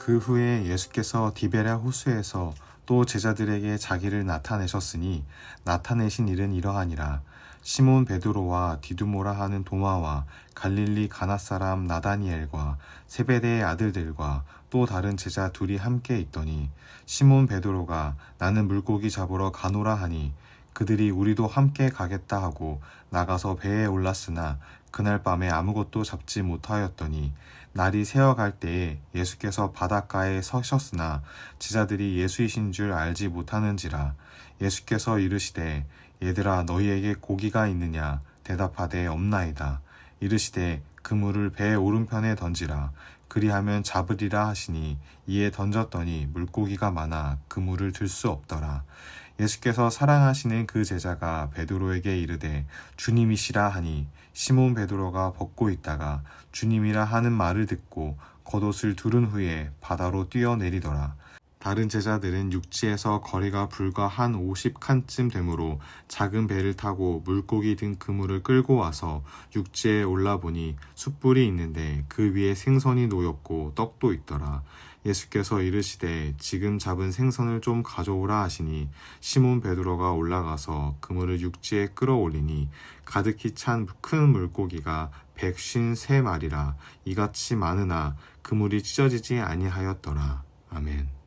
그 후에 예수께서 디베랴 호수에서 또 제자들에게 자기를 나타내셨으니 나타내신 일은 이러하니라. 시몬 베드로와 디두모라 하는 도마와 갈릴리 가나 사람 나다니엘과 세베대의 아들들과 또 다른 제자 둘이 함께 있더니 시몬 베드로가 나는 물고기 잡으러 가노라 하니 그들이 우리도 함께 가겠다 하고 나가서 배에 올랐으나 그날 밤에 아무것도 잡지 못하였더니 날이 새어갈 때에 예수께서 바닷가에 서셨으나 제자들이 예수이신 줄 알지 못하는지라. 예수께서 이르시되 얘들아 너희에게 고기가 있느냐 대답하되 없나이다. 이르시되 그물을 배 오른편에 던지라. 그리하면 잡으리라 하시니 이에 던졌더니 물고기가 많아 그물을 들 수 없더라. 예수께서 사랑하시는 그 제자가 베드로에게 이르되 주님이시라 하니 시몬 베드로가 벗고 있다가 주님이라 하는 말을 듣고 겉옷을 두른 후에 바다로 뛰어내리더라. 다른 제자들은 육지에서 거리가 불과 한 50칸쯤 되므로 작은 배를 타고 물고기 든 그물을 끌고 와서 육지에 올라보니 숯불이 있는데 그 위에 생선이 놓였고 떡도 있더라. 예수께서 이르시되 지금 잡은 생선을 좀 가져오라 하시니 시몬 베드로가 올라가서 그물을 육지에 끌어올리니 가득히 찬 큰 물고기가 153마리라. 이같이 많으나 그물이 찢어지지 아니하였더라. 아멘.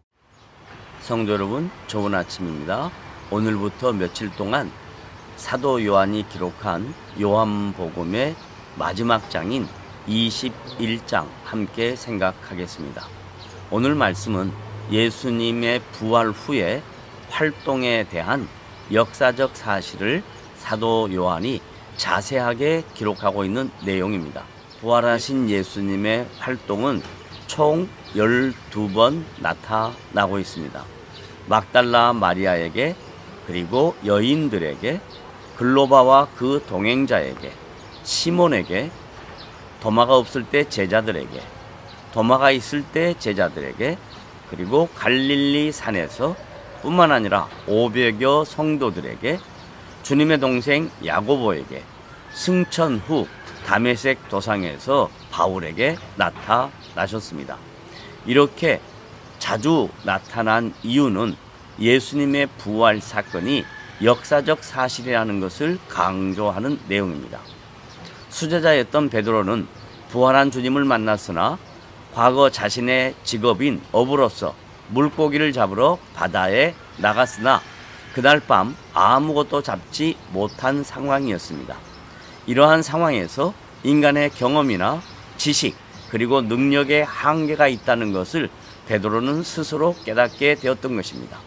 성도 여러분, 좋은 아침입니다. 오늘부터 며칠 동안 사도 요한이 기록한 요한복음의 마지막 장인 21장 함께 생각하겠습니다. 오늘 말씀은 예수님의 부활 후의 활동에 대한 역사적 사실을 사도 요한이 자세하게 기록하고 있는 내용입니다. 부활하신 예수님의 활동은 총 12번 나타나고 있습니다. 막달라 마리아에게, 그리고 여인들에게, 글로바와 그 동행자에게, 시몬에게, 도마가 없을 때 제자들에게, 도마가 있을 때 제자들에게, 그리고 갈릴리 산에서 뿐만 아니라 500여 성도들에게, 주님의 동생 야고보에게, 승천 후 다메섹 도상에서 바울에게 나타나셨습니다. 이렇게 자주 나타난 이유는 예수님의 부활 사건이 역사적 사실이라는 것을 강조하는 내용입니다. 수제자였던 베드로는 부활한 주님을 만났으나 과거 자신의 직업인 어부로서 물고기를 잡으러 바다에 나갔으나 그날 밤 아무것도 잡지 못한 상황이었습니다. 이러한 상황에서 인간의 경험이나 지식 그리고 능력의 한계가 있다는 것을 베드로는 스스로 깨닫게 되었던 것입니다.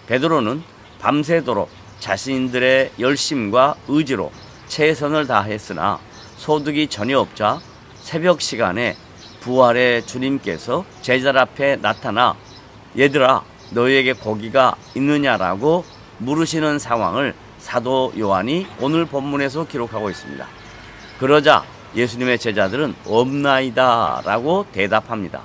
베드로는 밤새도록 자신들의 열심과 의지로 최선을 다했으나 소득이 전혀 없자 새벽 시간에 부활의 주님께서 제자들 앞에 나타나 얘들아 너희에게 고기가 있느냐라고 물으시는 상황을 사도 요한이 오늘 본문에서 기록하고 있습니다. 그러자 예수님의 제자들은 없나이다 라고 대답합니다.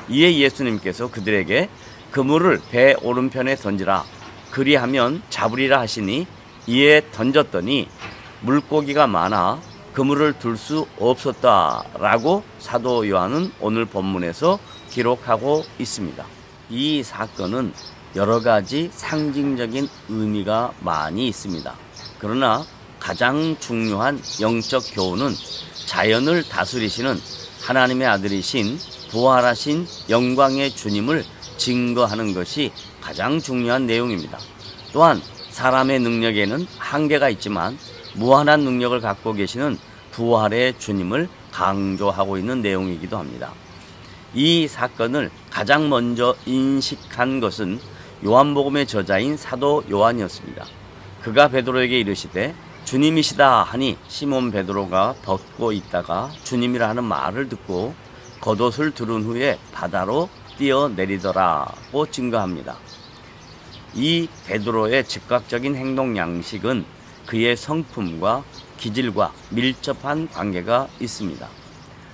이에 예수님께서 그들에게 그물을 배 오른편에 던지라. 그리하면 잡으리라 하시니 이에 던졌더니 물고기가 많아 그물을 들 수 없었다라고 사도 요한은 오늘 본문에서 기록하고 있습니다. 이 사건은 여러 가지 상징적인 의미가 많이 있습니다. 그러나 가장 중요한 영적 교훈은 자연을 다스리시는 하나님의 아들이신 부활하신 영광의 주님을 증거하는 것이 가장 중요한 내용입니다. 또한 사람의 능력에는 한계가 있지만 무한한 능력을 갖고 계시는 부활의 주님을 강조하고 있는 내용이기도 합니다. 이 사건을 가장 먼저 인식한 것은 요한복음의 저자인 사도 요한이었습니다. 그가 베드로에게 이르시되 주님이시다 하니 시몬 베드로가 벗고 있다가 주님이라 하는 말을 듣고 겉옷을 두른 후에 바다로 뛰어내리더라고 증거합니다. 이 베드로의 즉각적인 행동 양식은 그의 성품과 기질과 밀접한 관계가 있습니다.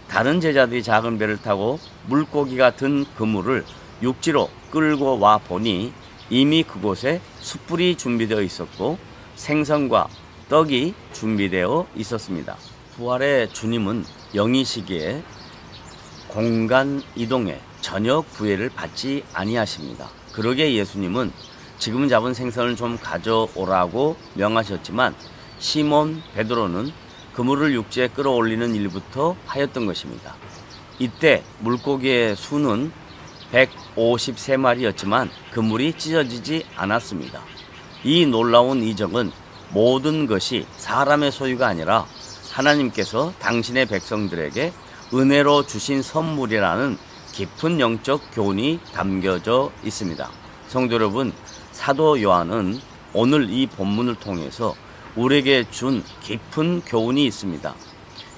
다른 제자들이 작은 배를 타고 물고기가 든 그물을 육지로 끌고 와 보니 이미 그곳에 숯불이 준비되어 있었고 생선과 떡이 준비되어 있었습니다. 부활의 주님은 영이시기에 공간 이동에 전혀 구애를 받지 아니하십니다. 그러게 예수님은 지금 잡은 생선을 좀 가져오라고 명하셨지만 시몬 베드로는 그물을 육지에 끌어올리는 일부터 하였던 것입니다. 이때 물고기의 수는 153마리였지만 그물이 찢어지지 않았습니다. 이 놀라운 이적은 모든 것이 사람의 소유가 아니라 하나님께서 당신의 백성들에게 은혜로 주신 선물이라는 깊은 영적 교훈이 담겨져 있습니다. 성도 여러분, 사도 요한은 오늘 이 본문을 통해서 우리에게 준 깊은 교훈이 있습니다.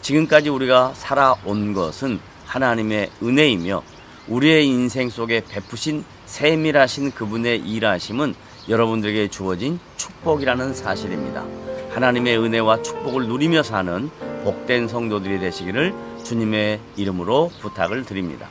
지금까지 우리가 살아온 것은 하나님의 은혜이며 우리의 인생 속에 베푸신 세밀하신 그분의 일하심은 여러분들에게 주어진 축복이라는 사실입니다. 하나님의 은혜와 축복을 누리며 사는 복된 성도들이 되시기를 주님의 이름으로 부탁을 드립니다.